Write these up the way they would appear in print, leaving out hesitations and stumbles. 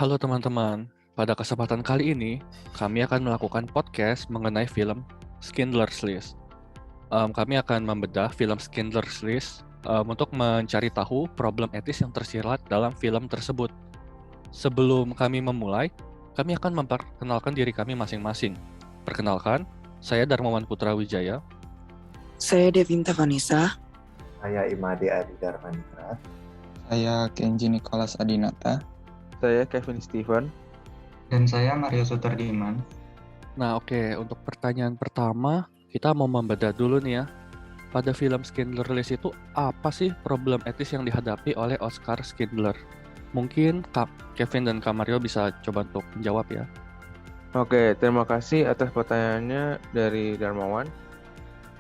Halo teman-teman, pada kesempatan kali ini kami akan melakukan podcast mengenai film Schindler's List. Kami akan membedah film Schindler's List untuk mencari tahu problem etis yang tersirat dalam film tersebut. Sebelum kami memulai, kami akan memperkenalkan diri kami masing-masing. Perkenalkan, saya Darmawan Putra Wijaya. Saya Devinta Vanessa. Saya Imade Adi Darmaningrat. Saya Kenji Nicholas Adinata. Saya Kevin Steven. Dan saya Mario Sutardiman. Nah oke, untuk pertanyaan pertama, kita mau membedah dulu nih ya. Pada film Schindler's List itu apa sih problem etis yang dihadapi oleh Oskar Schindler? Mungkin Kevin dan Kak Mario bisa coba untuk menjawab ya. Oke, terima kasih atas pertanyaannya dari Darmawan.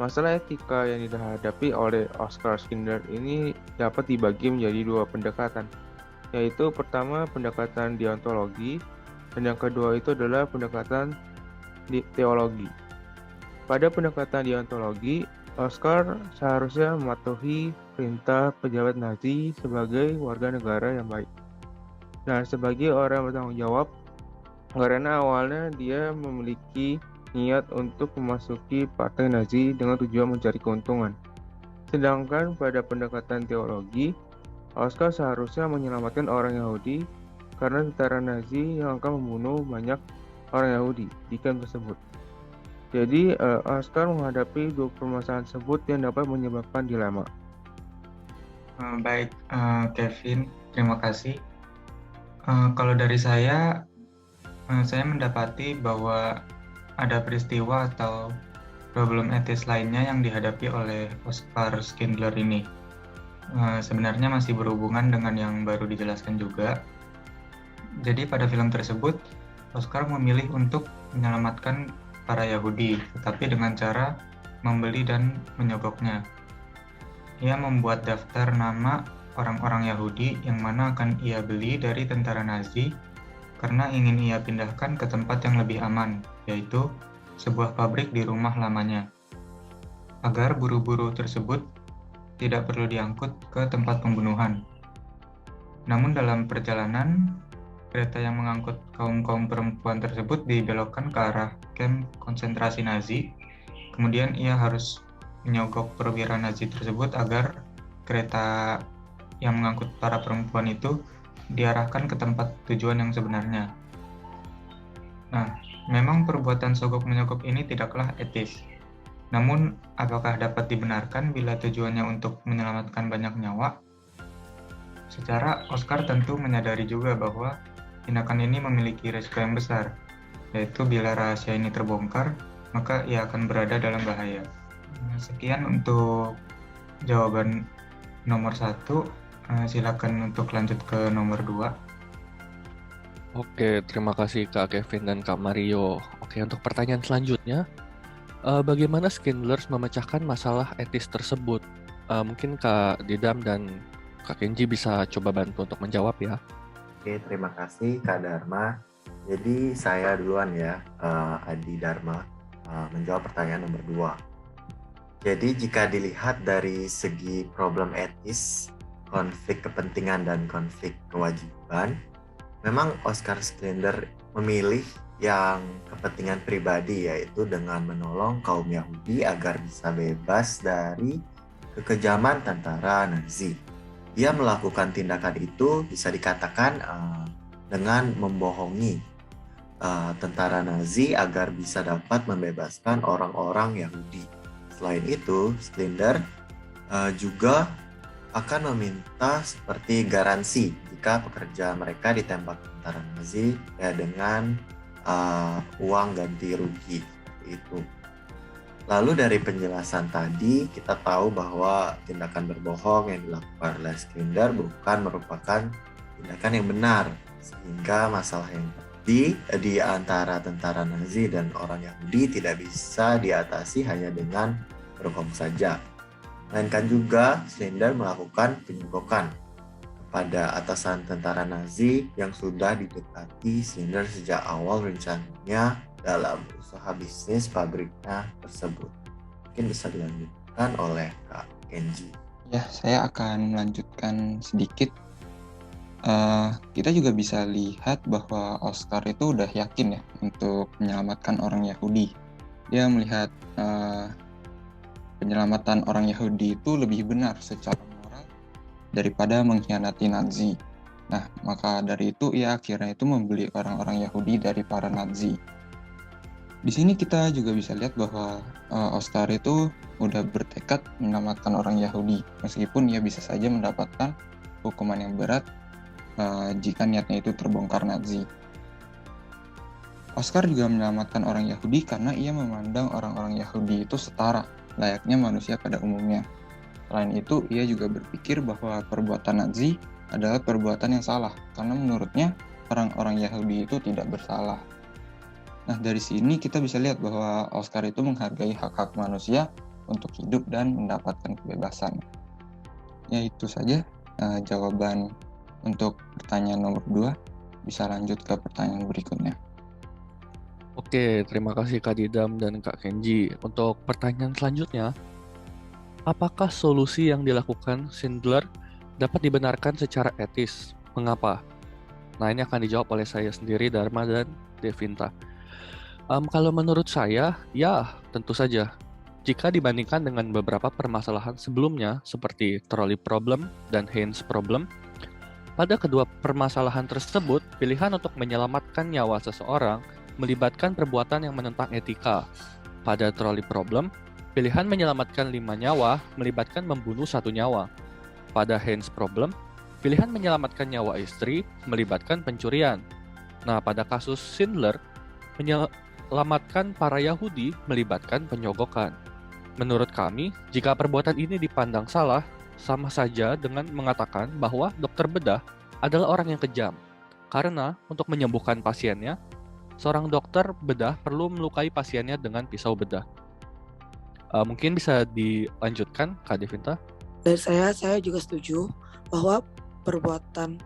Masalah etika yang dihadapi oleh Oskar Schindler ini dapat dibagi menjadi dua pendekatan, yaitu pertama pendekatan deontologi, dan yang kedua itu adalah pendekatan teologi. Pada pendekatan deontologi, Oskar seharusnya mematuhi perintah pejabat Nazi sebagai warga negara yang baik. Nah, sebagai orang yang bertanggung jawab, karena awalnya dia memiliki niat untuk memasuki partai Nazi dengan tujuan mencari keuntungan. Sedangkan pada pendekatan teologi, Oskar seharusnya menyelamatkan orang Yahudi karena tentara Nazi yang akan membunuh banyak orang Yahudi di camp tersebut. Jadi, Oskar menghadapi dua permasalahan tersebut yang dapat menyebabkan dilema. Baik, Kevin, terima kasih. Kalau dari saya mendapati bahwa ada peristiwa atau problem etis lainnya yang dihadapi oleh Oskar Schindler ini. Sebenarnya masih berhubungan dengan yang baru dijelaskan juga. Jadi pada film tersebut, Oskar memilih untuk menyelamatkan para Yahudi, tetapi dengan cara membeli dan menyogoknya. Ia membuat daftar nama orang-orang Yahudi yang mana akan ia beli dari tentara Nazi karena ingin ia pindahkan ke tempat yang lebih aman, yaitu sebuah pabrik di rumah lamanya, agar buruh-buruh tersebut tidak perlu diangkut ke tempat pembunuhan. Namun dalam perjalanan, kereta yang mengangkut kaum-kaum perempuan tersebut dibelokkan ke arah kamp konsentrasi Nazi. Kemudian ia harus menyogok perwira Nazi tersebut agar kereta yang mengangkut para perempuan itu diarahkan ke tempat tujuan yang sebenarnya. Nah, memang perbuatan sogok-menyogok ini tidaklah etis. Namun, apakah dapat dibenarkan bila tujuannya untuk menyelamatkan banyak nyawa? Secara Oskar tentu menyadari juga bahwa tindakan ini memiliki risiko yang besar, yaitu bila rahasia ini terbongkar, maka ia akan berada dalam bahaya. Sekian untuk jawaban nomor 1. Silakan untuk lanjut ke nomor 2. Oke, terima kasih Kak Kevin dan Kak Mario. Oke, untuk pertanyaan selanjutnya, bagaimana Schindler memecahkan masalah etis tersebut? Mungkin Kak Didam dan Kak Kenji bisa coba bantu untuk menjawab ya. Oke, terima kasih Kak Dharma. Jadi saya duluan ya, Adi Dharma, menjawab pertanyaan nomor 2. Jadi jika dilihat dari segi problem etis, konflik kepentingan dan konflik kewajiban, memang Oskar Schindler memilih yang kepentingan pribadi, yaitu dengan menolong kaum Yahudi agar bisa bebas dari kekejaman tentara Nazi. Dia melakukan tindakan itu bisa dikatakan dengan membohongi tentara Nazi agar bisa dapat membebaskan orang-orang Yahudi. Selain itu, Schindler juga akan meminta seperti garansi jika pekerja mereka ditembak tentara Nazi ya dengan uang ganti rugi itu. Lalu dari penjelasan tadi kita tahu bahwa tindakan berbohong yang dilakukan oleh Schindler bukan merupakan tindakan yang benar, sehingga masalah yang di antara tentara Nazi dan orang Yahudi tidak bisa diatasi hanya dengan berbohong saja. Melainkan juga Schindler melakukan penyegokan kepada atasan tentara Nazi yang sudah didekati Schindler sejak awal rencananya dalam usaha bisnis pabriknya tersebut. Mungkin bisa dilanjutkan oleh Kak Kenji. Ya, saya akan melanjutkan sedikit. Kita juga bisa lihat bahwa Oscar itu udah yakin ya untuk menyelamatkan orang Yahudi. Dia melihat penyelamatan orang Yahudi itu lebih benar secara moral daripada mengkhianati Nazi. Nah, maka dari itu ia akhirnya itu membeli orang-orang Yahudi dari para Nazi. Di sini kita juga bisa lihat bahwa Oscar itu udah bertekad menyelamatkan orang Yahudi, meskipun ia bisa saja mendapatkan hukuman yang berat jika niatnya itu terbongkar Nazi. Oscar juga menyelamatkan orang Yahudi karena ia memandang orang-orang Yahudi itu setara, layaknya manusia pada umumnya. Selain itu, ia juga berpikir bahwa perbuatan Nazi adalah perbuatan yang salah, karena menurutnya orang-orang Yahudi itu tidak bersalah. Nah, dari sini kita bisa lihat bahwa Oscar itu menghargai hak-hak manusia untuk hidup dan mendapatkan kebebasan. Ya, itu saja jawaban untuk pertanyaan nomor 2. Bisa lanjut ke pertanyaan berikutnya. Oke, terima kasih Kak Didam dan Kak Kenji. Untuk pertanyaan selanjutnya, apakah solusi yang dilakukan Schindler dapat dibenarkan secara etis? Mengapa? Nah, ini akan dijawab oleh saya sendiri, Dharma dan Devinta. Kalau menurut saya, ya tentu saja. Jika dibandingkan dengan beberapa permasalahan sebelumnya, seperti trolley problem dan Heinz problem, pada kedua permasalahan tersebut, pilihan untuk menyelamatkan nyawa seseorang melibatkan perbuatan yang menentang etika. Pada trolley problem, pilihan menyelamatkan 5 nyawa melibatkan membunuh 1 nyawa. Pada Heinz problem, pilihan menyelamatkan nyawa istri melibatkan pencurian. Nah, pada kasus Schindler, menyelamatkan para Yahudi melibatkan penyogokan. Menurut kami, jika perbuatan ini dipandang salah, sama saja dengan mengatakan bahwa dokter bedah adalah orang yang kejam. Karena untuk menyembuhkan pasiennya, seorang dokter bedah perlu melukai pasiennya dengan pisau bedah. Mungkin bisa dilanjutkan, Kak Devinta? Dari saya juga setuju bahwa perbuatan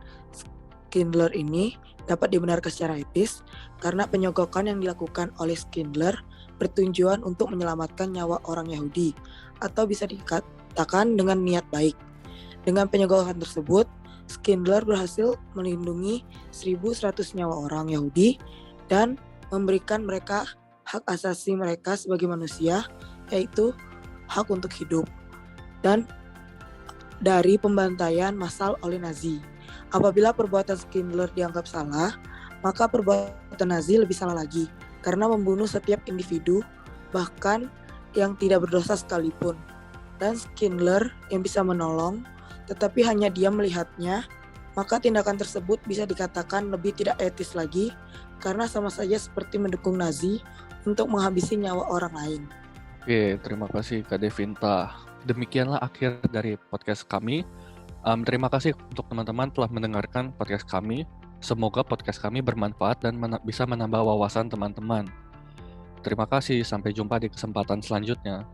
Schindler ini dapat dibenarkan secara etis karena penyogokan yang dilakukan oleh Schindler bertujuan untuk menyelamatkan nyawa orang Yahudi, atau bisa dikatakan dengan niat baik. Dengan penyogokan tersebut, Schindler berhasil melindungi 1.100 nyawa orang Yahudi dan memberikan mereka hak asasi mereka sebagai manusia, yaitu hak untuk hidup, dan dari pembantaian massal oleh Nazi. Apabila perbuatan Schindler dianggap salah, maka perbuatan Nazi lebih salah lagi, karena membunuh setiap individu, bahkan yang tidak berdosa sekalipun. Dan Schindler yang bisa menolong, tetapi hanya dia melihatnya, maka tindakan tersebut bisa dikatakan lebih tidak etis lagi, karena sama saja seperti mendukung Nazi untuk menghabisi nyawa orang lain. Oke, terima kasih Kak Devinta. Demikianlah akhir dari podcast kami. Terima kasih untuk teman-teman telah mendengarkan podcast kami. Semoga podcast kami bermanfaat dan bisa menambah wawasan teman-teman. Terima kasih, sampai jumpa di kesempatan selanjutnya.